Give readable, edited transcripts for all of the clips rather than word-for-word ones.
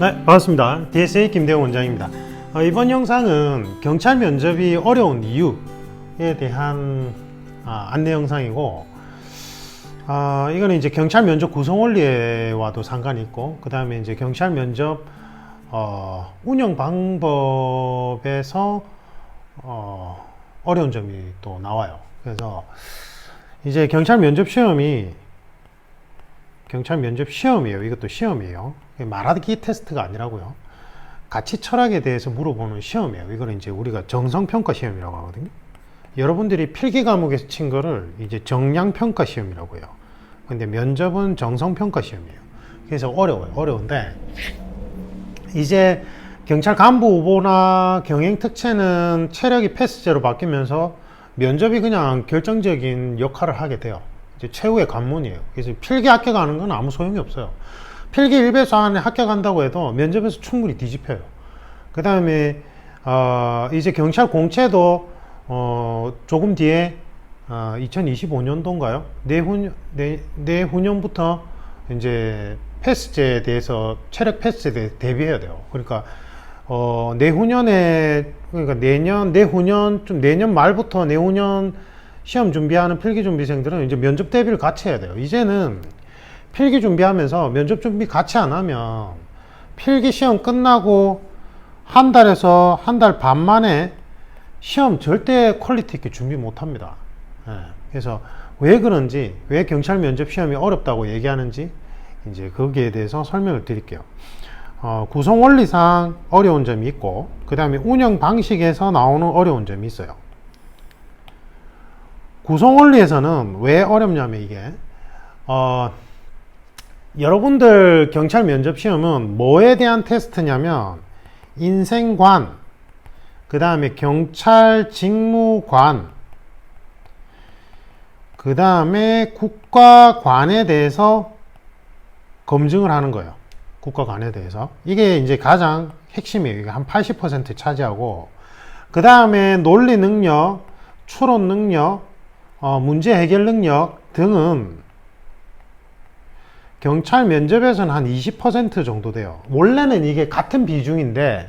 네, 반갑습니다. DSA 김대웅 원장입니다. 이번 영상은 경찰 면접이 어려운 이유에 대한 안내 영상이고, 이거는 이제 경찰 면접 구성 원리와도 상관이 있고, 그 다음에 이제 경찰 면접 운영 방법에서 어려운 점이 또 나와요. 그래서 이제 경찰 면접 시험이에요. 이것도 시험이에요. 말하기 테스트가 아니라고요. 가치 철학에 대해서 물어보는 시험이에요. 이거는 이제 우리가 정성평가 시험이라고 하거든요. 여러분들이 필기 과목에서 친 거를 이제 정량평가 시험이라고 해요. 근데 면접은 정성평가 시험이에요. 그래서 어려워요. 어려운데 이제 경찰 간부 후보나 경행 특채는 체력이 패스제로 바뀌면서 면접이 그냥 결정적인 역할을 하게 돼요. 이제 최후의 관문이에요. 그래서 필기 합격하는 건 아무 소용이 없어요. 필기 1배수 안에 합격한다고 해도 면접에서 충분히 뒤집혀요. 그 다음에 이제 경찰 공채도 조금 뒤에 2025년도인가요? 내후년부터 이제 패스제에 대해서 체력 패스제에 대비해야 돼요. 그러니까 내후년에, 그러니까 내후년 좀 내년 말부터 내후년 시험 준비하는 필기 준비생들은 이제 면접 대비를 같이 해야 돼요. 이제는 필기 준비하면서 면접 준비 같이 안 하면 필기 시험 끝나고 한 달에서 한 달 반 만에 시험 절대 퀄리티 있게 준비 못 합니다. 그래서 왜 그런지, 왜 경찰 면접 시험이 어렵다고 얘기하는지 이제 거기에 대해서 설명을 드릴게요. 구성 원리상 어려운 점이 있고, 그 다음에 운영 방식에서 나오는 어려운 점이 있어요. 구성 원리에서는 왜 어렵냐면 이게 여러분들 경찰 면접 시험은 뭐에 대한 테스트냐면 인생관, 그 다음에 경찰 직무관, 그 다음에 국가관에 대해서 검증을 하는 거예요. 국가관에 대해서. 이게 이제 가장 핵심이에요. 이게 한 80% 차지하고, 그 다음에 논리 능력, 추론 능력, 문제 해결 능력 등은 경찰 면접에서는 한 20% 정도 돼요. 원래는 이게 같은 비중인데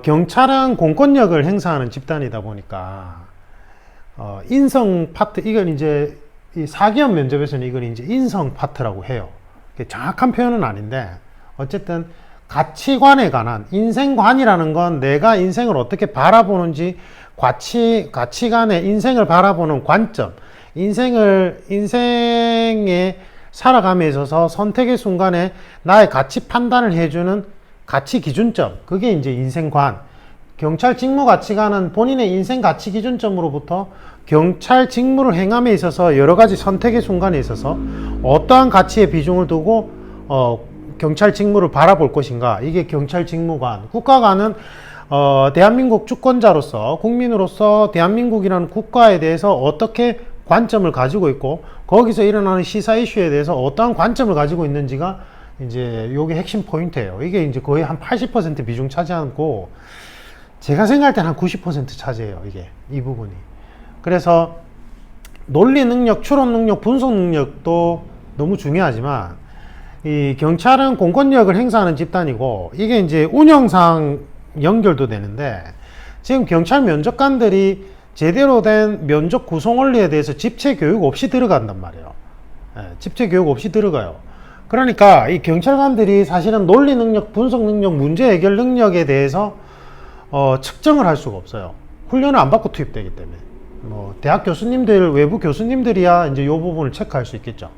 경찰은 공권력을 행사하는 집단이다 보니까 인성 파트, 이건 이제 이 사기업 면접에서는 이걸 이제 인성 파트라고 해요. 정확한 표현은 아닌데 어쨌든 가치관에 관한, 인생관이라는 건 내가 인생을 어떻게 바라보는지, 가치관의 인생을 바라보는 관점, 인생에 살아감에 있어서 선택의 순간에 나의 가치 판단을 해주는 가치 기준점, 그게 이제 인생관. 경찰 직무 가치관은 본인의 인생 가치 기준점으로부터 경찰 직무를 행함에 있어서 여러 가지 선택의 순간에 있어서 어떠한 가치에 비중을 두고 경찰 직무를 바라볼 것인가, 이게 경찰 직무관. 국가관은 대한민국 주권자로서, 국민으로서 대한민국이라는 국가에 대해서 어떻게 관점을 가지고 있고, 거기서 일어나는 시사 이슈에 대해서 어떠한 관점을 가지고 있는지가 이제 요게 핵심 포인트예요. 이게 이제 거의 한 80% 비중 차지하고, 제가 생각할 때는 한 90% 차지해요. 이게, 이 부분이. 그래서 논리 능력, 추론 능력, 분석 능력도 너무 중요하지만, 이 경찰은 공권력을 행사하는 집단이고, 이게 이제 운영상 연결도 되는데, 지금 경찰 면접관들이 제대로 된 면접 구성 원리에 대해서 집체 교육 없이 들어간단 말이에요. 집체 교육 없이 들어가요. 그러니까 이 경찰관들이 사실은 논리 능력, 분석 능력, 문제 해결 능력에 대해서 측정을 할 수가 없어요. 훈련을 안 받고 투입되기 때문에. 대학 교수님들, 외부 교수님들이야 이제 이 부분을 체크할 수 있겠죠.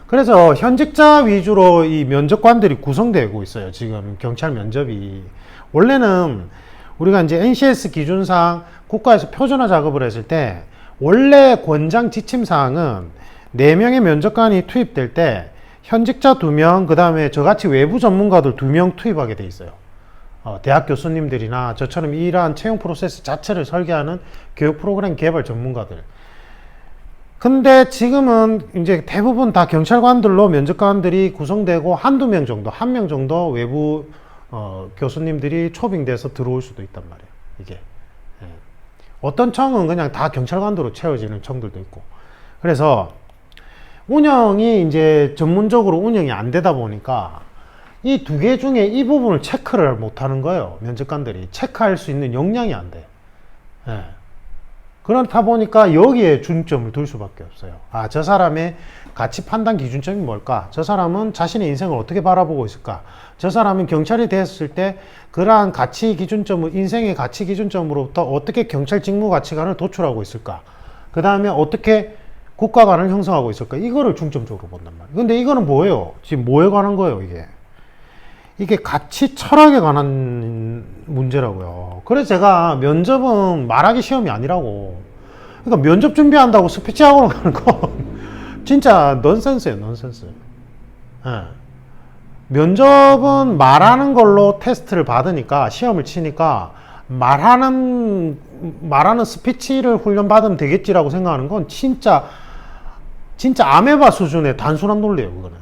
그래서 현직자 위주로 이 면접관들이 구성되고 있어요. 지금 경찰 면접이. 원래는 우리가 이제 NCS 기준상 국가에서 표준화 작업을 했을 때, 원래 권장 지침사항은 4명의 면접관이 투입될 때 현직자 2명, 그 다음에 저같이 외부 전문가들 2명 투입하게 돼 있어요. 대학 교수님들이나 저처럼 이러한 채용 프로세스 자체를 설계하는 교육 프로그램 개발 전문가들. 근데 지금은 이제 대부분 다 경찰관들로 면접관들이 구성되고 한두 명 정도, 1명 정도 외부 교수님들이 초빙돼서 들어올 수도 있단 말이에요. 이게 어떤 청은 그냥 다 경찰관으로 채워지는 청들도 있고. 그래서 운영이 이제 전문적으로 운영이 안 되다 보니까 이 두 개 중에 이 부분을 체크를 못 하는 거예요. 면접관들이. 체크할 수 있는 역량이 안 돼. 예. 그렇다 보니까 여기에 중점을 둘 수밖에 없어요. 아, 저 사람의 가치 판단 기준점이 뭘까? 저 사람은 자신의 인생을 어떻게 바라보고 있을까? 저 사람은 경찰이 됐을 때 그러한 가치 기준점을, 인생의 가치 기준점으로부터 어떻게 경찰 직무 가치관을 도출하고 있을까? 그 다음에 어떻게 국가관을 형성하고 있을까? 이거를 중점적으로 본단 말이에요. 근데 이거는 뭐예요? 지금 뭐에 관한 거예요, 이게? 이게 가치 철학에 관한 문제라고요. 그래서 제가 면접은 말하기 시험이 아니라고. 그러니까 면접 준비한다고 스피치 학원 가는 거 진짜 넌센스예요, 넌센스. 예. 면접은 말하는 걸로 테스트를 받으니까, 시험을 치니까 말하는 스피치를 훈련받으면 되겠지라고 생각하는 건 진짜 아메바 수준의 단순한 논리예요, 그거는.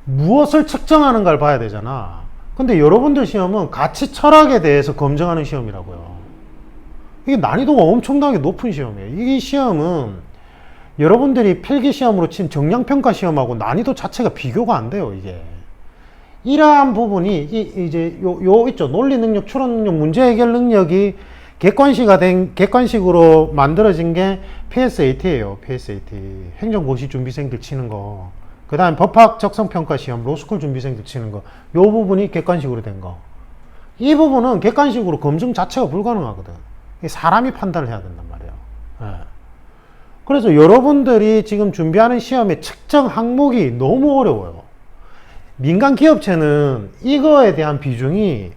무엇을 측정하는가를 봐야 되잖아. 근데 여러분들 시험은 가치 철학에 대해서 검증하는 시험이라고요. 이게 난이도가 엄청나게 높은 시험이에요. 이 시험은 여러분들이 필기 시험으로 친 정량평가 시험하고 난이도 자체가 비교가 안 돼요, 이게. 이러한 부분이, 이제, 있죠. 논리 능력, 추론 능력, 문제 해결 능력이 객관식으로 만들어진 게 PSAT예요, PSAT. 행정고시 준비생들 치는 거. 그 다음 법학 적성평가 시험, 로스쿨 준비생들 치는 거. 요 부분이 객관식으로 된 거. 이 부분은 객관식으로 검증 자체가 불가능하거든. 사람이 판단을 해야 된단 말이에요. 예. 그래서 여러분들이 지금 준비하는 시험의 측정 항목이 너무 어려워요. 민간 기업체는 이거에 대한 비중이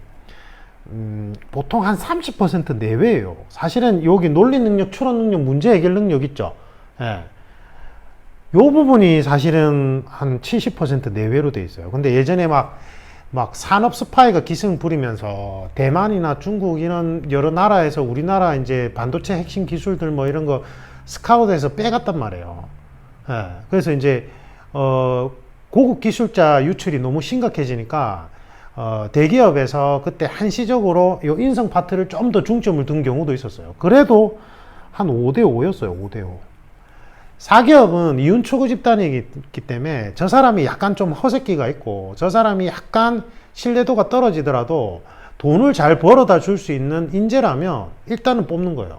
보통 한 30% 내외예요. 사실은 여기 논리 능력, 추론 능력, 문제 해결 능력 있죠. 예. 요 부분이 사실은 한 70% 내외로 돼 있어요. 근데 예전에 막 산업 스파이가 기승 부리면서 대만이나 중국 이런 여러 나라에서 우리나라 이제 반도체 핵심 기술들 뭐 이런 거 스카우트해서 빼갔단 말이에요. 예. 그래서 이제, 고급 기술자 유출이 너무 심각해지니까, 대기업에서 그때 한시적으로 요 인성 파트를 좀 더 중점을 둔 경우도 있었어요. 그래도 한 5대5였어요, 5대5. 사기업은 이윤초고 집단이기 때문에 저 사람이 약간 좀 허세끼가 있고 저 사람이 약간 신뢰도가 떨어지더라도 돈을 잘 벌어다 줄 수 있는 인재라면 일단은 뽑는 거예요.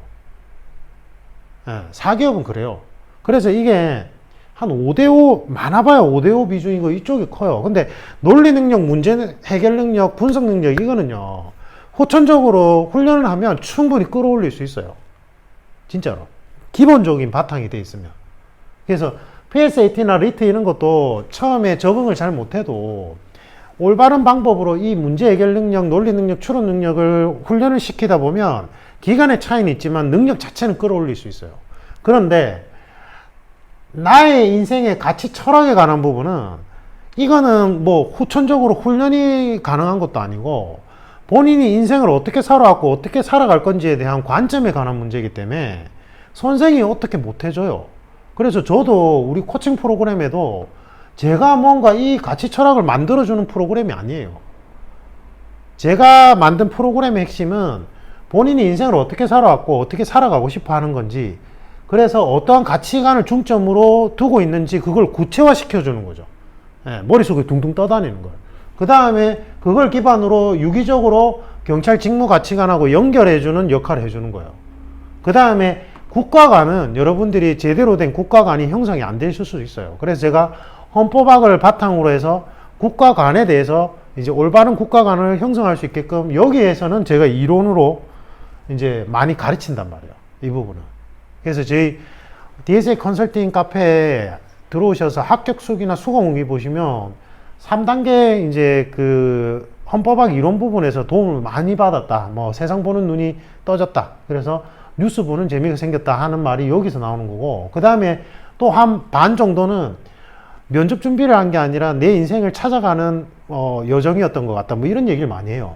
예, 사기업은 그래요. 그래서 이게 한 5대5, 많아봐야 5대5 비중인 거 이쪽이 커요. 근데 논리 능력, 문제 해결 능력, 분석 능력 이거는요, 호천적으로 훈련을 하면 충분히 끌어올릴 수 있어요. 진짜로. 기본적인 바탕이 돼 있으면. 그래서 PSAT나 리트 이런 것도 처음에 적응을 잘 못해도 올바른 방법으로 이 문제 해결 능력, 논리 능력, 추론 능력을 훈련을 시키다 보면 기간의 차이는 있지만 능력 자체는 끌어올릴 수 있어요. 그런데 나의 인생의 가치 철학에 관한 부분은 이거는 뭐 후천적으로 훈련이 가능한 것도 아니고 본인이 인생을 어떻게 살아왔고 어떻게 살아갈 건지에 대한 관점에 관한 문제이기 때문에 선생이 어떻게 못해줘요. 그래서 저도 우리 코칭 프로그램에도 제가 뭔가 이 가치 철학을 만들어주는 프로그램이 아니에요. 제가 만든 프로그램의 핵심은 본인이 인생을 어떻게 살아왔고 어떻게 살아가고 싶어 하는 건지, 그래서 어떠한 가치관을 중점으로 두고 있는지 그걸 구체화 시켜주는 거죠. 예, 머릿속에 둥둥 떠다니는 거예요. 그 다음에 그걸 기반으로 유기적으로 경찰 직무 가치관하고 연결해주는 역할을 해주는 거예요. 그 다음에 국가관은 여러분들이 제대로 된 국가관이 형성이 안 되실 수도 있어요. 그래서 제가 헌법학을 바탕으로 해서 국가관에 대해서 이제 올바른 국가관을 형성할 수 있게끔 여기에서는 제가 이론으로 이제 많이 가르친단 말이에요. 이 부분은. 그래서 저희 DSA 컨설팅 카페에 들어오셔서 합격 수기나 수강후기 보시면 3단계 이제 그 헌법학 이론 부분에서 도움을 많이 받았다. 뭐 세상 보는 눈이 떠졌다. 그래서 뉴스 보는 재미가 생겼다 하는 말이 여기서 나오는 거고, 그 다음에 또 한 반 정도는 면접 준비를 한 게 아니라 내 인생을 찾아가는 여정이었던 것 같다. 뭐 이런 얘기를 많이 해요.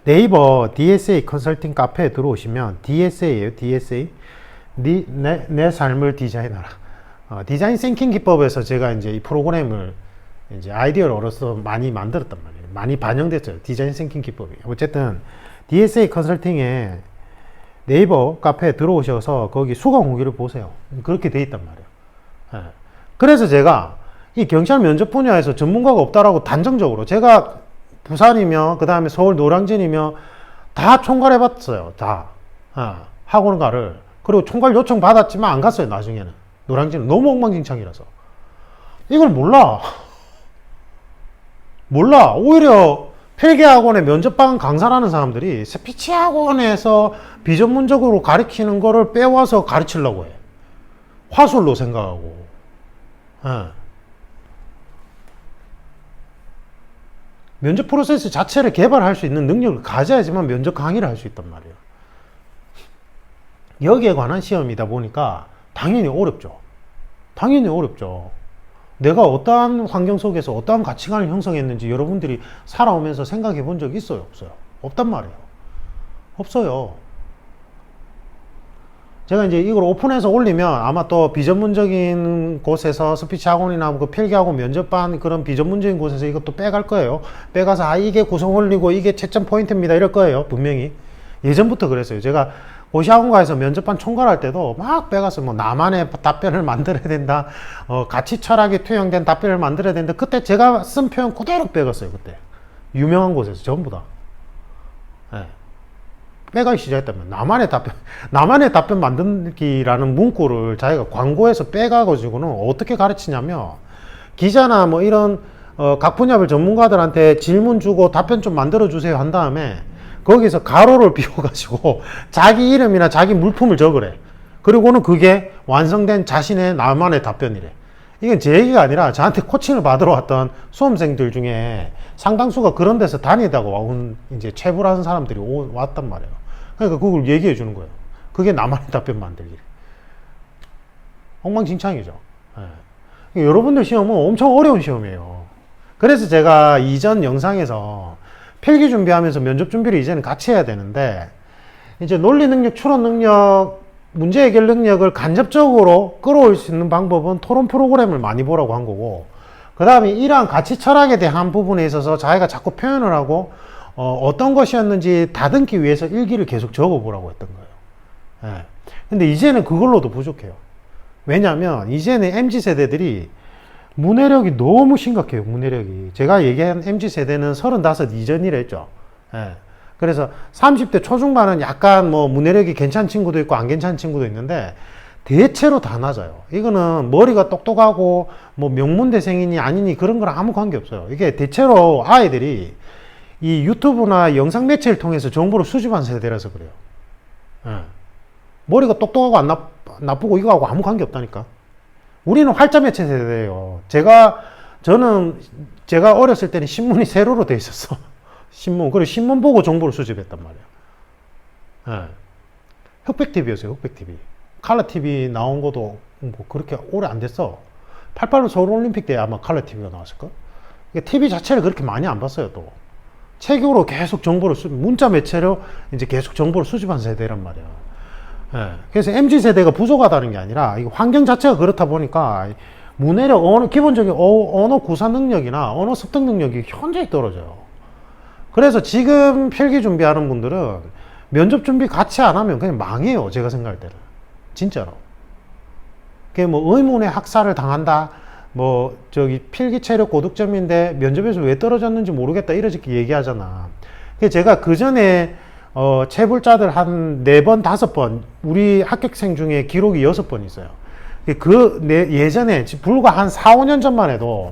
네이버 DSA 컨설팅 카페에 들어오시면 DSA예요. DSA. 내 삶을 디자인하라. 디자인 싱킹 기법에서 제가 이제 이 프로그램을 이제 아이디어를 얻어서 많이 만들었단 말이에요. 많이 반영됐어요. 디자인 싱킹 기법이. 어쨌든 DSA 컨설팅에 네이버 카페에 들어오셔서 거기 수강 후기를 보세요. 그렇게 돼 있단 말이에요. 예. 그래서 제가 이 경찰 면접 분야에서 전문가가 없다라고 단정적으로 제가 부산이며 그 다음에 서울 노량진이며 다 총괄해봤어요. 다 학원가를. 그리고 총괄 요청 받았지만 안 갔어요. 나중에는 노량진은 너무 엉망진창이라서 이걸 몰라. 오히려 필기학원에 면접방 강사라는 사람들이 스피치 학원에서 비전문적으로 가르치는 거를 빼와서 가르치려고 해. 화술로 생각하고. 면접 프로세스 자체를 개발할 수 있는 능력을 가져야지만 면접 강의를 할 수 있단 말이에요. 여기에 관한 시험이다 보니까 당연히 어렵죠. 내가 어떠한 환경 속에서 어떠한 가치관을 형성했는지 여러분들이 살아오면서 생각해 본 적 있어요? 없어요? 없단 말이에요. 없어요. 제가 이제 이걸 오픈해서 올리면 아마 또 비전문적인 곳에서 스피치 학원이나 그 필기학원 면접반 그런 비전문적인 곳에서 이것도 빼갈 거예요. 빼가서 이게 구성 원리고 이게 채점 포인트입니다 이럴 거예요. 분명히. 예전부터 그랬어요. 제가 고시학원가에서 면접반 총괄할 때도 막 빼가서 뭐 나만의 답변을 만들어야 된다. 가치 철학이 투영된 답변을 만들어야 된다. 그때 제가 쓴 표현 그대로 빼갔어요. 그때. 유명한 곳에서 전부 다. 빼가기 시작했다면 나만의 답변 만들기라는 문구를 자기가 광고에서 빼가가지고는 어떻게 가르치냐면 기자나 뭐 이런 각 분야별 전문가들한테 질문 주고 답변 좀 만들어 주세요 한 다음에 거기서 가로를 비워가지고 자기 이름이나 자기 물품을 적으래. 그리고는 그게 완성된 자신의 나만의 답변이래. 이건 제 얘기가 아니라 저한테 코칭을 받으러 왔던 수험생들 중에 상당수가 그런 데서 다니다가 온 이제 체불하는 사람들이 왔단 말이에요. 그러니까 그걸 얘기해 주는 거예요. 그게 나만의 답변 만들기래. 엉망진창이죠. 여러분들 시험은 엄청 어려운 시험이에요. 그래서 제가 이전 영상에서 필기 준비하면서 면접 준비를 이제는 같이 해야 되는데 이제 논리 능력, 추론 능력, 문제 해결 능력을 간접적으로 끌어올 수 있는 방법은 토론 프로그램을 많이 보라고 한 거고 그 다음에 이러한 가치 철학에 대한 부분에 있어서 자기가 자꾸 표현을 하고 어떤 것이었는지 다듬기 위해서 일기를 계속 적어보라고 했던 거예요. 근데 이제는 그걸로도 부족해요. 왜냐하면 이제는 MZ세대들이 문해력이 너무 심각해요. 문해력이. 제가 얘기한 MZ세대는 35 이전이라 했죠. 그래서 30대 초중반은 약간 뭐 문해력이 괜찮은 친구도 있고 안 괜찮은 친구도 있는데 대체로 다 낮아요. 이거는 머리가 똑똑하고 뭐 명문대생이니 아니니 그런 거랑 아무 관계 없어요. 이게 대체로 아이들이 이 유튜브나 영상 매체를 통해서 정보를 수집한 세대라서 그래요. 머리가 똑똑하고 안 나쁘고 이거하고 아무 관계 없다니까. 우리는 활자 매체 세대예요. 저는 제가 어렸을 때는 신문이 세로로 돼 있었어. 그리고 신문 보고 정보를 수집했단 말이에요. 흑백TV였어요, 흑백TV. 칼라TV 나온 것도 뭐 그렇게 오래 안 됐어. 88 서울올림픽 때 아마 칼라TV가 나왔을까? TV 자체를 그렇게 많이 안 봤어요, 또. 책으로 계속 정보를 문자 매체로 이제 계속 정보를 수집한 세대란 말이야. 그래서 MZ세대가 부족하다는 게 아니라 이 환경 자체가 그렇다 보니까 문해력, 기본적인 언어 구사 능력이나 언어 습득 능력이 현저히 떨어져요. 그래서 지금 필기 준비하는 분들은 면접 준비 같이 안 하면 그냥 망해요. 제가 생각할 때는. 진짜로. 그게 뭐 의문의 학살을 당한다. 뭐 필기 체력 고득점인데 면접에서 왜 떨어졌는지 모르겠다 이렇게 얘기하잖아. 제가 그 전에 체불자들 한 4번, 5번 우리 합격생 중에 기록이 6번 있어요. 예전에 불과 한 4, 5년 전만 해도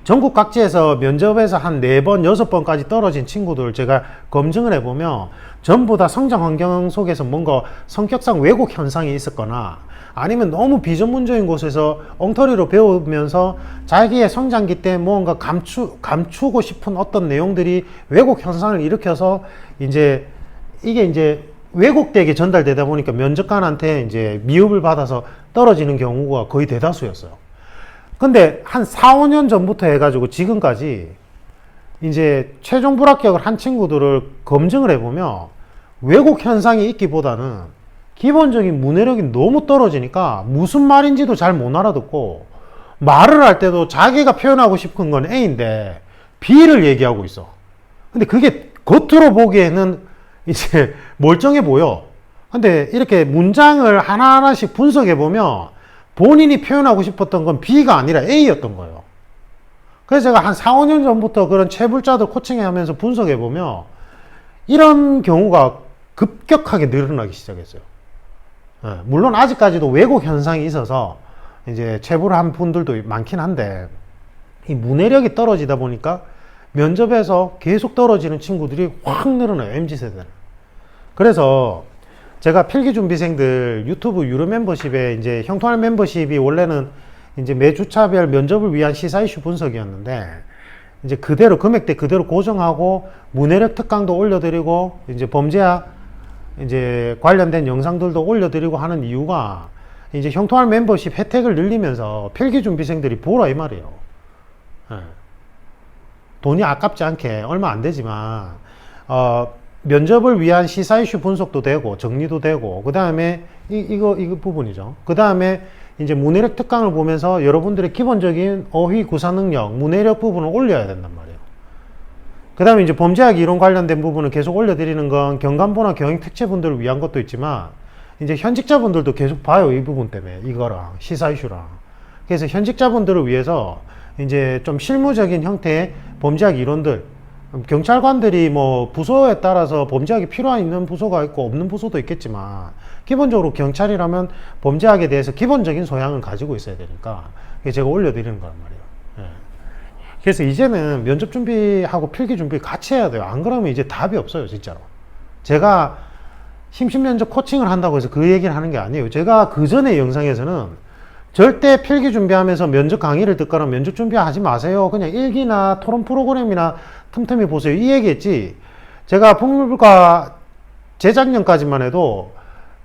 전국 각지에서 면접에서 한 4번, 6번까지 떨어진 친구들 제가 검증을 해보면 전부 다 성장 환경 속에서 뭔가 성격상 왜곡 현상이 있었거나 아니면 너무 비전문적인 곳에서 엉터리로 배우면서 자기의 성장기 때 뭔가 감추고 싶은 어떤 내용들이 왜곡 현상을 일으켜서 이게 이제 왜곡되게 전달되다 보니까 면접관한테 이제 미흡을 받아서 떨어지는 경우가 거의 대다수였어요. 근데 한 4, 5년 전부터 해가지고 지금까지 이제 최종 불합격을 한 친구들을 검증을 해보면 왜곡 현상이 있기보다는 기본적인 문해력이 너무 떨어지니까 무슨 말인지도 잘 못 알아듣고 말을 할 때도 자기가 표현하고 싶은 건 A인데 B를 얘기하고 있어. 근데 그게 겉으로 보기에는 이제 멀쩡해 보여. 근데 이렇게 문장을 하나하나씩 분석해 보면 본인이 표현하고 싶었던 건 B가 아니라 A였던 거예요. 그래서 제가 한 4, 5년 전부터 그런 체불자들 코칭하면서 분석해보면 이런 경우가 급격하게 늘어나기 시작했어요. 물론 아직까지도 왜곡 현상이 있어서 이제 체불을 한 분들도 많긴 한데, 이 문해력이 떨어지다 보니까 면접에서 계속 떨어지는 친구들이 확 늘어나요, MZ세대는. 그래서 제가 필기준비생들 유튜브 유료 멤버십에 이제 형통할 멤버십이 원래는 이제 매 주차별 면접을 위한 시사 이슈 분석이었는데, 이제 그대로 금액대 그대로 고정하고 문해력 특강도 올려드리고 이제 범죄학 이제 관련된 영상들도 올려드리고 하는 이유가 이제 형통할 멤버십 혜택을 늘리면서 필기준비생들이 보라 이 말이에요. 돈이 아깝지 않게 얼마 안 되지만 면접을 위한 시사 이슈 분석도 되고 정리도 되고, 그 다음에 이거 부분이죠. 그 다음에 이제 문해력 특강을 보면서 여러분들의 기본적인 어휘 구사 능력, 문해력 부분을 올려야 된단 말이에요. 그 다음에 이제 범죄학 이론 관련된 부분을 계속 올려드리는 건 경감보나 경영 특채분들을 위한 것도 있지만, 이제 현직자분들도 계속 봐요. 이 부분 때문에. 이거랑 시사 이슈랑. 그래서 현직자분들을 위해서 이제 좀 실무적인 형태의 범죄학 이론들, 경찰관들이 뭐 부서에 따라서 범죄학이 필요한 있는 부서가 있고 없는 부서도 있겠지만, 기본적으로 경찰이라면 범죄학에 대해서 기본적인 소양을 가지고 있어야 되니까 제가 올려드리는 거란 말이에요. 그래서 이제는 면접 준비하고 필기 준비 같이 해야 돼요. 안 그러면 이제 답이 없어요, 진짜로. 제가 심신면접 코칭을 한다고 해서 그 얘기를 하는 게 아니에요. 제가 그 전에 영상에서는 절대 필기 준비하면서 면접 강의를 듣거나 면접 준비하지 마세요. 그냥 일기나 토론 프로그램이나 틈틈이 보세요. 이 얘기했지. 제가 북물과 재작년까지만 해도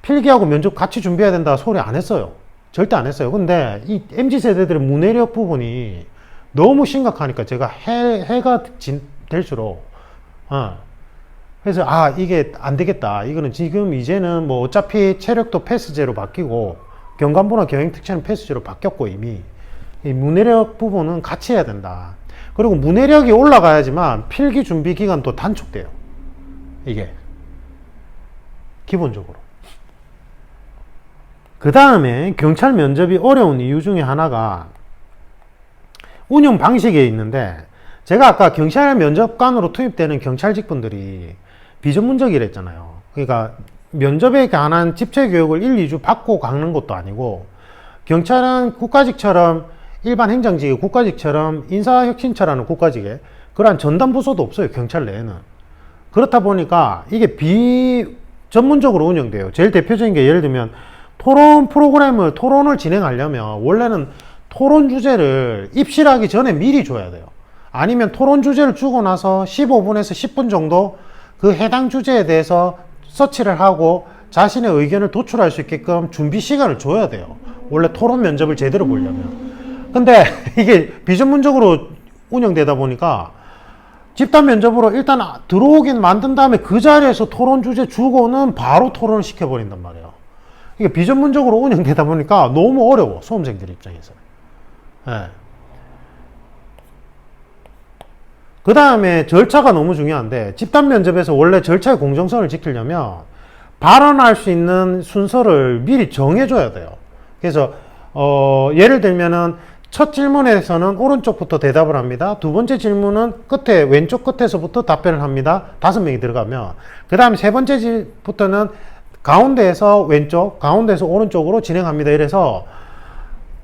필기하고 면접 같이 준비해야 된다 소리 안 했어요. 절대 안 했어요. 근데 이 MZ세대들의 문해력 부분이 너무 심각하니까 제가 해가 될수록 그래서 이게 안 되겠다. 이거는 지금 이제는 뭐 어차피 체력도 패스제로 바뀌고 경감보나 경영특채는 패스제로 바뀌었고 이미 이 문해력 부분은 같이 해야 된다. 그리고 문해력이 올라가야지만 필기 준비 기간도 단축돼요. 이게 기본적으로. 그 다음에 경찰 면접이 어려운 이유 중에 하나가 운영 방식에 있는데, 제가 아까 경찰 면접관으로 투입되는 경찰직분들이 비전문적이라 했잖아요. 그러니까 면접에 관한 집체 교육을 1, 2주 받고 가는 것도 아니고, 경찰은 국가직처럼 일반 행정직의 국가직처럼 인사혁신처라는 국가직에 그러한 전담 부서도 없어요, 경찰 내에는. 그렇다 보니까 이게 비전문적으로 운영돼요. 제일 대표적인 게 예를 들면 토론을 진행하려면 원래는 토론 주제를 입실하기 전에 미리 줘야 돼요. 아니면 토론 주제를 주고 나서 15분에서 10분 정도 그 해당 주제에 대해서 서치를 하고 자신의 의견을 도출할 수 있게끔 준비 시간을 줘야 돼요. 원래 토론 면접을 제대로 보려면. 근데 이게 비전문적으로 운영되다 보니까 집단 면접으로 일단 들어오긴 만든 다음에 그 자리에서 토론 주제 주고는 바로 토론을 시켜버린단 말이에요. 이게 비전문적으로 운영되다 보니까 너무 어려워, 수험생들 입장에서는. 그 다음에 절차가 너무 중요한데, 집단 면접에서 원래 절차의 공정성을 지키려면 발언할 수 있는 순서를 미리 정해줘야 돼요. 그래서 예를 들면은 첫 질문에서는 오른쪽부터 대답을 합니다. 두 번째 질문은 왼쪽 끝에서부터 답변을 합니다. 5명이 들어가면, 그 다음에 세 번째부터는 가운데에서 왼쪽, 가운데에서 오른쪽으로 진행합니다. 이래서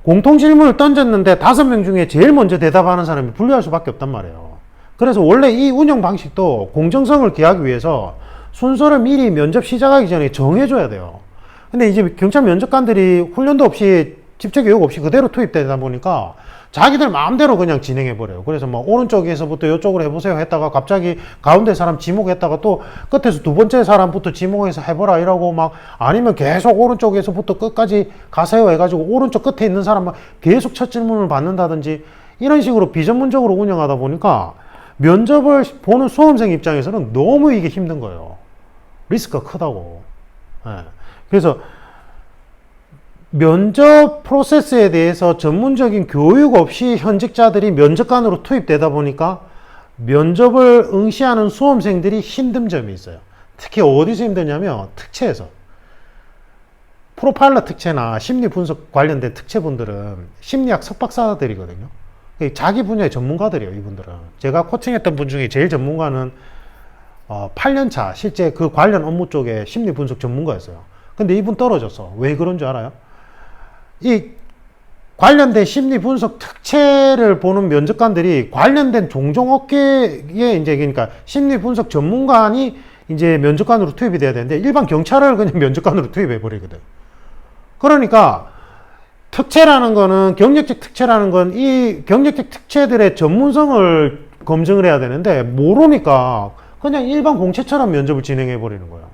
공통 질문을 던졌는데 5명 중에 제일 먼저 대답하는 사람이 분류할 수밖에 없단 말이에요. 그래서 원래 이 운영 방식도 공정성을 기하기 위해서 순서를 미리 면접 시작하기 전에 정해줘야 돼요. 근데 이제 경찰 면접관들이 훈련도 없이 집체 교육 없이 그대로 투입되다 보니까 자기들 마음대로 그냥 진행해버려요. 그래서 뭐 오른쪽에서부터 이쪽으로 해보세요 했다가 갑자기 가운데 사람 지목했다가 또 끝에서 두 번째 사람부터 지목해서 해보라 이러고 막, 아니면 계속 오른쪽에서부터 끝까지 가세요 해가지고 오른쪽 끝에 있는 사람만 계속 첫 질문을 받는다든지 이런 식으로 비전문적으로 운영하다 보니까 면접을 보는 수험생 입장에서는 너무 이게 힘든 거예요. 리스크가 크다고. 그래서 면접 프로세스에 대해서 전문적인 교육 없이 현직자들이 면접관으로 투입되다 보니까 면접을 응시하는 수험생들이 힘든 점이 있어요. 특히 어디서 힘드냐면 특채에서. 프로파일러 특채나 심리 분석 관련된 특채분들은 심리학 석박사들이거든요. 자기 분야의 전문가들이에요, 이분들은. 제가 코칭했던 분 중에 제일 전문가는 8년차 실제 그 관련 업무 쪽에 심리 분석 전문가였어요. 근데 이분 떨어졌어. 왜 그런 줄 알아요? 이 관련된 심리 분석 특채를 보는 면접관들이 관련된 종종 업계에 이제 그러니까 심리 분석 전문관이 이제 면접관으로 투입이 돼야 되는데 일반 경찰을 그냥 면접관으로 투입해 버리거든. 그러니까 특채라는 거는 경력직 특채라는 건 이 경력직 특채들의 전문성을 검증을 해야 되는데 모르니까 그냥 일반 공채처럼 면접을 진행해 버리는 거예요.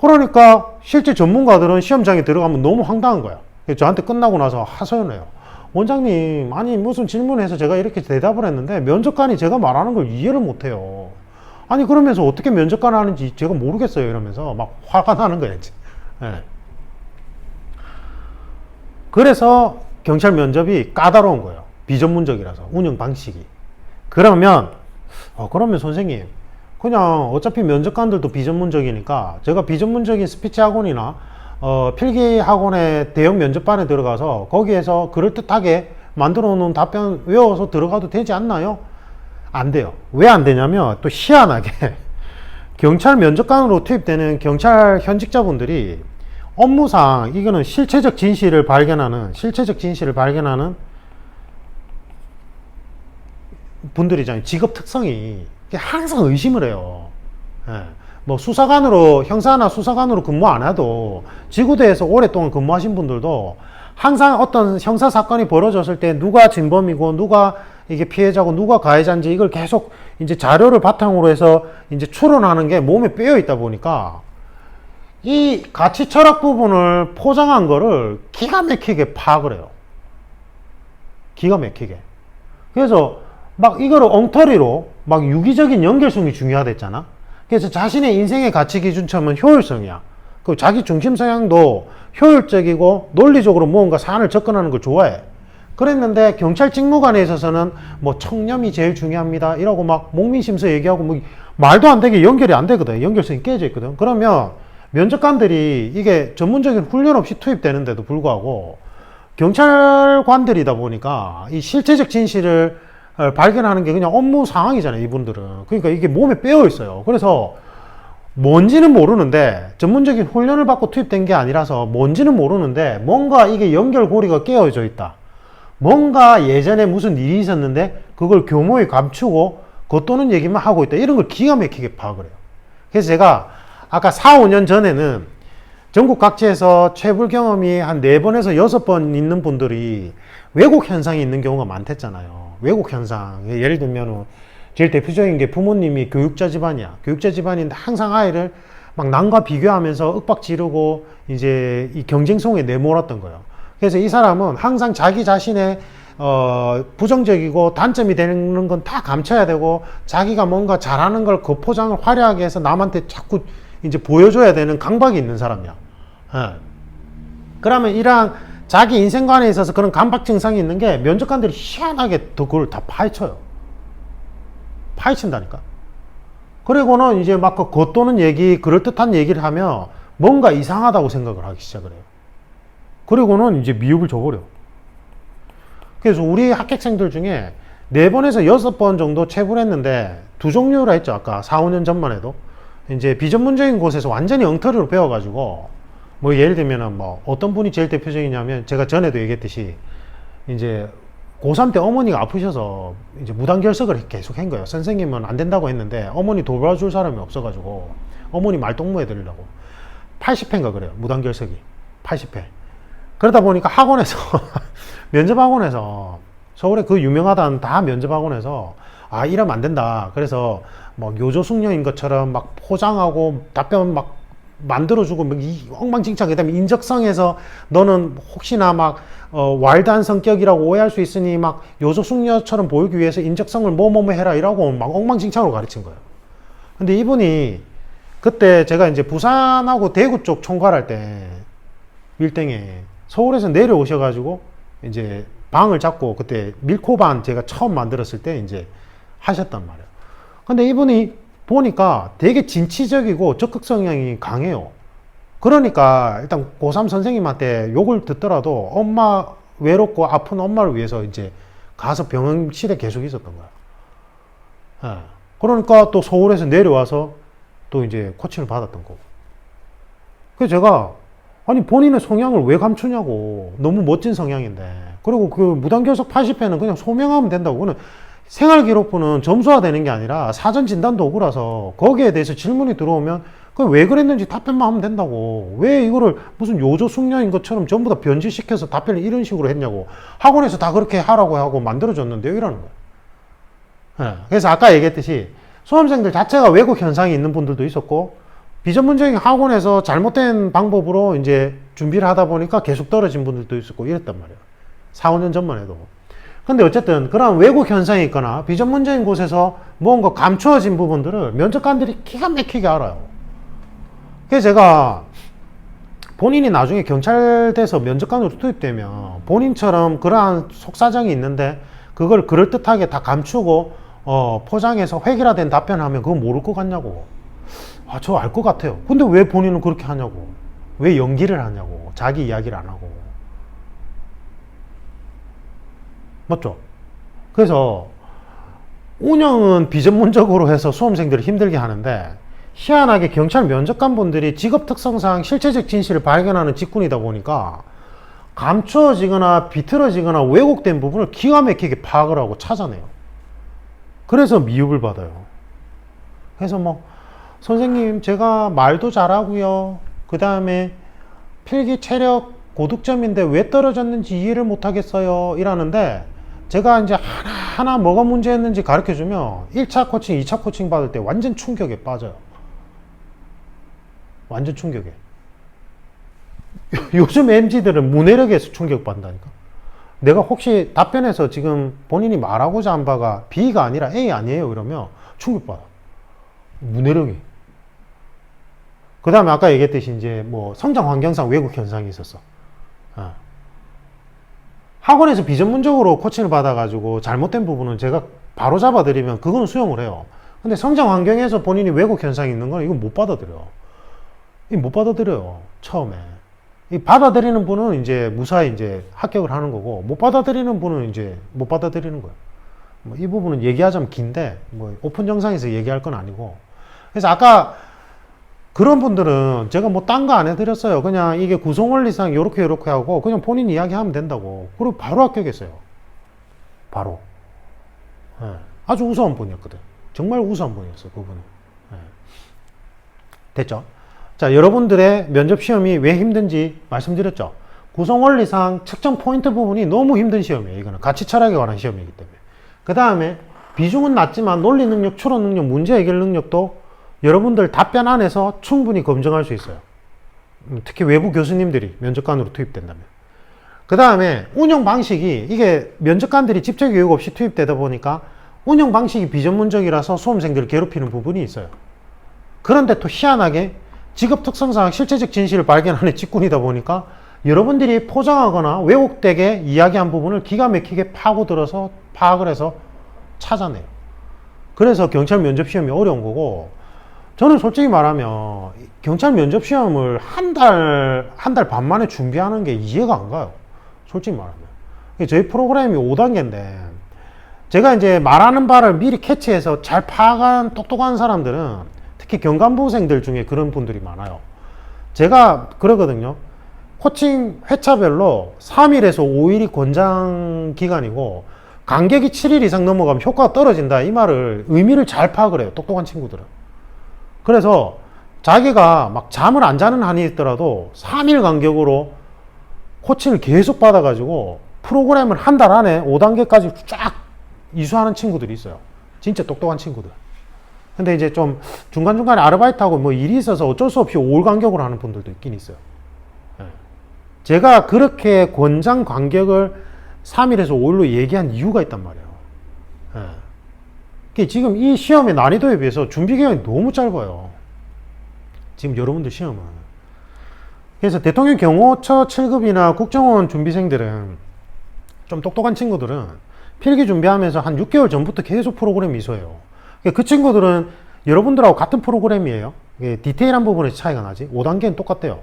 그러니까 실제 전문가들은 시험장에 들어가면 너무 황당한 거야. 저한테 끝나고 나서 하소연해요. 원장님, 아니 무슨 질문해서 제가 이렇게 대답을 했는데 면접관이 제가 말하는 걸 이해를 못해요. 아니 그러면서 어떻게 면접관 하는지 제가 모르겠어요. 이러면서 막 화가 나는 거야. 네. 그래서 경찰 면접이 까다로운 거예요. 비전문적이라서 운영 방식이. 그러면 선생님 그냥 어차피 면접관들도 비전문적이니까 제가 비전문적인 스피치 학원이나 필기 학원의 대형 면접반에 들어가서 거기에서 그럴듯하게 만들어 놓은 답변 외워서 들어가도 되지 않나요? 안 돼요. 왜 안 되냐면 또 희한하게 경찰 면접관으로 투입되는 경찰 현직자분들이 업무상 이거는 실체적 진실을 발견하는 분들이잖아요. 직업 특성이 항상 의심을 해요. 예. 뭐 수사관으로 형사나 수사관으로 근무 안 해도 지구대에서 오랫동안 근무하신 분들도 항상 어떤 형사 사건이 벌어졌을 때 누가 진범이고 누가 이게 피해자고 누가 가해자인지 이걸 계속 이제 자료를 바탕으로 해서 이제 추론하는 게 몸에 빼어 있다 보니까 이 가치 철학 부분을 포장한 거를 기가 막히게 파악을 해요. 기가 막히게. 그래서 막 이거를 엉터리로 막 유기적인 연결성이 중요하댔잖아. 그래서 자신의 인생의 가치 기준점은 효율성이야. 그 자기 중심 성향도 효율적이고 논리적으로 무언가 사안을 접근하는 걸 좋아해. 그랬는데 경찰 직무관에 있어서는 뭐 청렴이 제일 중요합니다. 이러고 막 목민심서 얘기하고 뭐 말도 안 되게 연결이 안 되거든. 연결성이 깨져 있거든. 그러면 면접관들이 이게 전문적인 훈련 없이 투입되는데도 불구하고 경찰관들이다 보니까 이 실체적 진실을 발견하는 게 그냥 업무 상황이잖아요, 이분들은. 그러니까 이게 몸에 빼어 있어요. 그래서 뭔지는 모르는데, 전문적인 훈련을 받고 투입된 게 아니라서 뭔지는 모르는데, 뭔가 이게 연결고리가 깨어져 있다. 뭔가 예전에 무슨 일이 있었는데, 그걸 교모히 감추고, 겉도는 얘기만 하고 있다. 이런 걸 기가 막히게 파악을 해요. 그래서 제가 아까 4, 5년 전에는 전국 각지에서 체불 경험이 한 4번에서 6번 있는 분들이 왜곡 현상이 있는 경우가 많댔잖아요. 왜곡 현상. 예를 들면 제일 대표적인 게 부모님이 교육자 집안이야. 교육자 집안인데 항상 아이를 막 남과 비교하면서 윽박 지르고 이제 이 경쟁성에 내몰았던 거예요. 그래서 이 사람은 항상 자기 자신의 부정적이고 단점이 되는 건 다 감춰야 되고 자기가 뭔가 잘하는 걸 그 포장을 화려하게 해서 남한테 자꾸 이제 보여줘야 되는 강박이 있는 사람이야. 그러면 이러한 자기 인생관에 있어서 그런 강박 증상이 있는 게 면접관들이 희한하게 더 그걸 다 파헤쳐요. 파헤친다니까. 그리고는 이제 막 그 겉도는 얘기, 그럴듯한 얘기를 하면 뭔가 이상하다고 생각을 하기 시작을 해요. 그리고는 이제 미흡을 줘버려. 그래서 우리 합격생들 중에 4번에서 6번 정도 체불 했는데 두 종류라 했죠. 아까 4, 5년 전만 해도. 이제 비전문적인 곳에서 완전히 엉터리로 배워가지고 뭐 예를 들면은 뭐 어떤 분이 제일 대표적이냐면 제가 전에도 얘기했듯이 이제 고3 때 어머니가 아프셔서 이제 무단결석을 계속 한 거예요. 선생님은 안 된다고 했는데 어머니 돌봐줄 사람이 없어가지고 어머니 말동무해 드리려고 80회인가 그래요. 무단결석이 80회. 그러다 보니까 학원에서 면접학원에서 서울에 그 유명하다는 다 면접학원에서 아 이러면 안 된다. 그래서 뭐 요조숙녀인 것처럼 막 포장하고 답변 막 만들어주고 막 엉망진창. 그다음에 인적성에서 너는 혹시나 막 와일드한 성격이라고 오해할 수 있으니 막 요조숙녀처럼 보이기 위해서 인적성을 뭐뭐뭐 해라 이라고 막 엉망진창으로 가르친 거예요. 근데 이분이 그때 제가 이제 부산하고 대구 쪽 총괄할 때 밀땡에 서울에서 내려오셔가지고 이제 방을 잡고 그때 밀코반 제가 처음 만들었을 때 이제 하셨단 말이에요. 근데 이분이 보니까 되게 진취적이고 적극 성향이 강해요. 그러니까 일단 고3 선생님한테 욕을 듣더라도 엄마 외롭고 아픈 엄마를 위해서 이제 가서 병원실에 계속 있었던 거야. 예. 그러니까 또 서울에서 내려와서 또 이제 코칭을 받았던 거고. 그래서 제가 아니 본인의 성향을 왜 감추냐고. 너무 멋진 성향인데. 그리고 그 무단결석 80회는 그냥 소명하면 된다고. 그는 생활기록부는 점수화되는 게 아니라 사전 진단 도구라서 거기에 대해서 질문이 들어오면 그 왜 그랬는지 답변만 하면 된다고. 왜 이거를 무슨 요조 숙녀인 것처럼 전부 다 변질시켜서 답변을 이런 식으로 했냐고. 학원에서 다 그렇게 하라고 하고 만들어줬는데요. 이러는 거예요. 예. 그래서 아까 얘기했듯이 수험생들 자체가 왜곡 현상이 있는 분들도 있었고 비전문적인 학원에서 잘못된 방법으로 이제 준비를 하다 보니까 계속 떨어진 분들도 있었고 이랬단 말이에요. 4, 5년 전만 해도. 근데 어쨌든 그런 왜곡 현상이 있거나 비전문적인 곳에서 뭔가 감추어진 부분들을 면접관들이 기가 막히게 알아요. 그래서 제가 본인이 나중에 경찰 돼서 면접관으로 투입되면 본인처럼 그러한 속사정이 있는데 그걸 그럴듯하게 다 감추고 포장해서 획일화된 답변하면 그거 모를 것 같냐고. 아, 저 알 것 같아요. 근데 왜 본인은 그렇게 하냐고. 왜 연기를 하냐고. 자기 이야기를 안 하고. 맞죠? 그래서 운영은 비전문적으로 해서 수험생들을 힘들게 하는데 희한하게 경찰 면접관분들이 직업 특성상 실체적 진실을 발견하는 직군이다 보니까 감추어지거나 비틀어지거나 왜곡된 부분을 기가 막히게 파악을 하고 찾아내요. 그래서 미흡을 받아요. 그래서 뭐 선생님 제가 말도 잘하고요. 그 다음에 필기 체력 고득점인데 왜 떨어졌는지 이해를 못하겠어요. 이러는데 제가 이제 하나하나 뭐가 문제였는지 가르쳐주면 1차 코칭, 2차 코칭 받을 때 완전 충격에 빠져요. 완전 충격에. 요즘 MZ들은 문해력에서 충격받는다니까. 내가 혹시 답변해서 지금 본인이 말하고자 한 바가 B가 아니라 A 아니에요 이러면 충격받아. 문해력이. 그 다음에 아까 얘기했듯이 이제 뭐 성장 환경상 왜곡 현상이 있었어. 학원에서 비전문적으로 코칭을 받아가지고 잘못된 부분은 제가 바로 잡아드리면 그거는 수용을 해요. 근데 성장 환경에서 본인이 왜곡 현상이 있는 건 이건 못 받아들여. 이 못 받아들여요. 처음에. 이 받아들이는 분은 이제 무사히 이제 합격을 하는 거고 못 받아들이는 분은 이제 못 받아들이는 거예요. 뭐 이 부분은 얘기하자면 긴데 뭐 오픈 영상에서 얘기할 건 아니고. 그래서 아까 그런 분들은 제가 뭐 딴 거 안 해드렸어요. 그냥 이게 구성원리상 요렇게 하고 그냥 본인 이야기하면 된다고. 그리고 바로 합격했어요. 바로. 네. 아주 우수한 분이었거든. 정말 우수한 분이었어요. 그분은. 네. 됐죠? 자, 여러분들의 면접 시험이 왜 힘든지 말씀드렸죠. 구성원리상 측정 포인트 부분이 너무 힘든 시험이에요. 이거는 가치 철학에 관한 시험이기 때문에. 그 다음에 비중은 낮지만 논리 능력, 추론 능력, 문제 해결 능력도 여러분들 답변 안에서 충분히 검증할 수 있어요. 특히 외부 교수님들이 면접관으로 투입된다면. 그 다음에 운영 방식이 이게 면접관들이 직접 교육 없이 투입되다 보니까 운영 방식이 비전문적이라서 수험생들을 괴롭히는 부분이 있어요. 그런데 또 희한하게 직업 특성상 실체적 진실을 발견하는 직군이다 보니까 여러분들이 포장하거나 왜곡되게 이야기한 부분을 기가 막히게 파고들어서 파악을 해서 찾아내요. 그래서 경찰 면접 시험이 어려운 거고 저는 솔직히 말하면 경찰 면접 시험을 한 달 반 만에 준비하는 게 이해가 안 가요. 솔직히 말하면. 저희 프로그램이 5단계인데 제가 이제 말하는 바를 미리 캐치해서 잘 파악한 똑똑한 사람들은 특히 경간부생들 중에 그런 분들이 많아요. 제가 그러거든요. 코칭 회차별로 3일에서 5일이 권장 기간이고 간격이 7일 이상 넘어가면 효과가 떨어진다. 이 말을 의미를 잘 파악을 해요. 똑똑한 친구들은. 그래서 자기가 막 잠을 안 자는 한이 있더라도 3일 간격으로 코칭을 계속 받아가지고 프로그램을 한 달 안에 5단계까지 쫙 이수하는 친구들이 있어요. 진짜 똑똑한 친구들. 근데 이제 좀 중간중간에 아르바이트하고 뭐 일이 있어서 어쩔 수 없이 5일 간격으로 하는 분들도 있긴 있어요. 제가 그렇게 권장 간격을 3일에서 5일로 얘기한 이유가 있단 말이에요. 지금 이 시험의 난이도에 비해서 준비 기간이 너무 짧아요. 지금 여러분들 시험은. 그래서 대통령 경호처 7급이나 국정원 준비생들은 좀 똑똑한 친구들은 필기 준비하면서 한 6개월 전부터 계속 프로그램 이수해요. 그 친구들은 여러분들하고 같은 프로그램이에요. 이게 디테일한 부분에서 차이가 나지. 5단계는 똑같대요.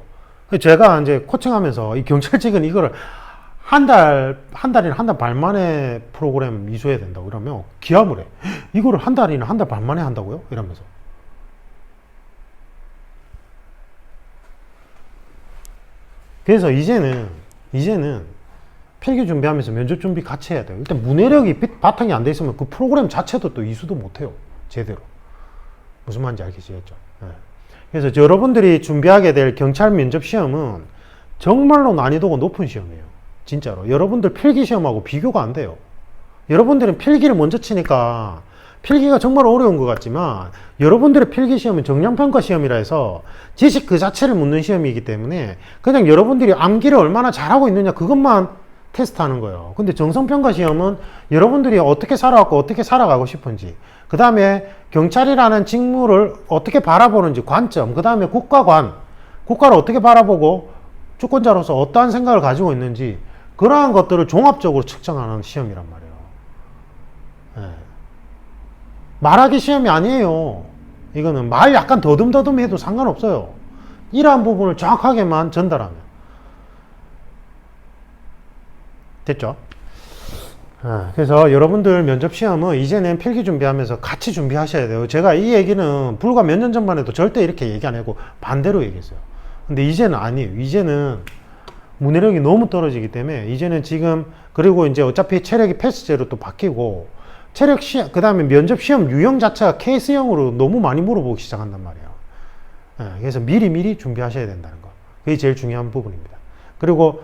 제가 이제 코칭하면서 이 경찰직은 이거를 한 달이나 한 달 반 만에 프로그램 이수해야 된다고 이러면 기함을 해. 이거를 한 달이나 한 달 반 만에 한다고요? 이러면서. 그래서 이제는 필기 준비하면서 면접 준비 같이 해야 돼요. 일단 문해력이 바탕이 안 돼 있으면 그 프로그램 자체도 또 이수도 못 해요. 제대로. 무슨 말인지 알겠죠? 네. 그래서 여러분들이 준비하게 될 경찰 면접 시험은 정말로 난이도가 높은 시험이에요. 진짜로. 여러분들 필기 시험하고 비교가 안 돼요. 여러분들은 필기를 먼저 치니까 필기가 정말 어려운 것 같지만 여러분들의 필기 시험은 정량평가 시험이라 해서 지식 그 자체를 묻는 시험이기 때문에 그냥 여러분들이 암기를 얼마나 잘하고 있느냐 그것만 테스트하는 거예요. 근데 정성평가 시험은 여러분들이 어떻게 살아왔고 어떻게 살아가고 싶은지, 그 다음에 경찰이라는 직무를 어떻게 바라보는지 관점, 그 다음에 국가관, 국가를 어떻게 바라보고 주권자로서 어떠한 생각을 가지고 있는지 그러한 것들을 종합적으로 측정하는 시험이란 말이에요. 네. 말하기 시험이 아니에요. 이거는 말 약간 더듬더듬 해도 상관없어요. 이러한 부분을 정확하게만 전달하면. 됐죠? 그래서 여러분들 면접 시험은 이제는 필기 준비하면서 같이 준비하셔야 돼요. 제가 이 얘기는 불과 몇 년 전만 해도 절대 이렇게 얘기 안 하고 반대로 얘기했어요. 근데 이제는 아니에요. 이제는 문해력이 너무 떨어지기 때문에 이제는 지금, 그리고 이제 어차피 체력이 패스제로 또 바뀌고 체력 시험, 그 다음에 면접 시험 유형 자체가 케이스형으로 너무 많이 물어보기 시작한단 말이에요. 그래서 미리 준비하셔야 된다는 거. 그게 제일 중요한 부분입니다. 그리고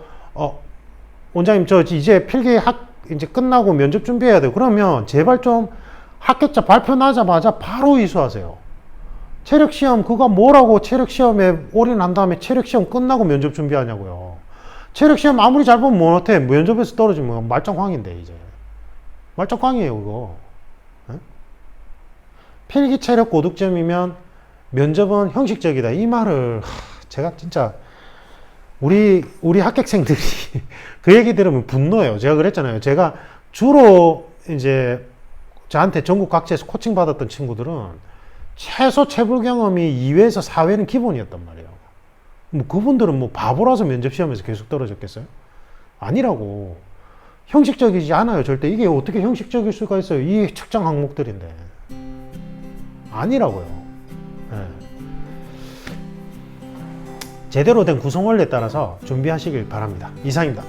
원장님 저 이제 필기 이제 끝나고 면접 준비해야 돼요. 그러면 제발 좀 합격자 발표 나자마자 바로 이수하세요. 체력 시험 그거 뭐라고 체력 시험에 올인한 다음에 체력 시험 끝나고 면접 준비하냐고요. 체력 시험 아무리 잘 보면 못해. 면접에서 떨어지면 말짱광인데 이제. 말짱광이에요 그거. 필기 체력 고득점이면 면접은 형식적이다. 이 말을 제가 진짜 우리 합격생들이 그 얘기 들으면 분노해요. 제가 그랬잖아요. 제가 주로 이제 저한테 전국 각지에서 코칭 받았던 친구들은 최소 체불 경험이 2회에서 4회는 기본이었단 말이에요. 뭐 그분들은 뭐 바보라서 면접 시험에서 계속 떨어졌겠어요? 아니라고. 형식적이지 않아요. 절대. 이게 어떻게 형식적일 수가 있어요? 이 측정 항목들인데. 아니라고요. 네. 제대로 된 구성 원리에 따라서 준비하시길 바랍니다. 이상입니다.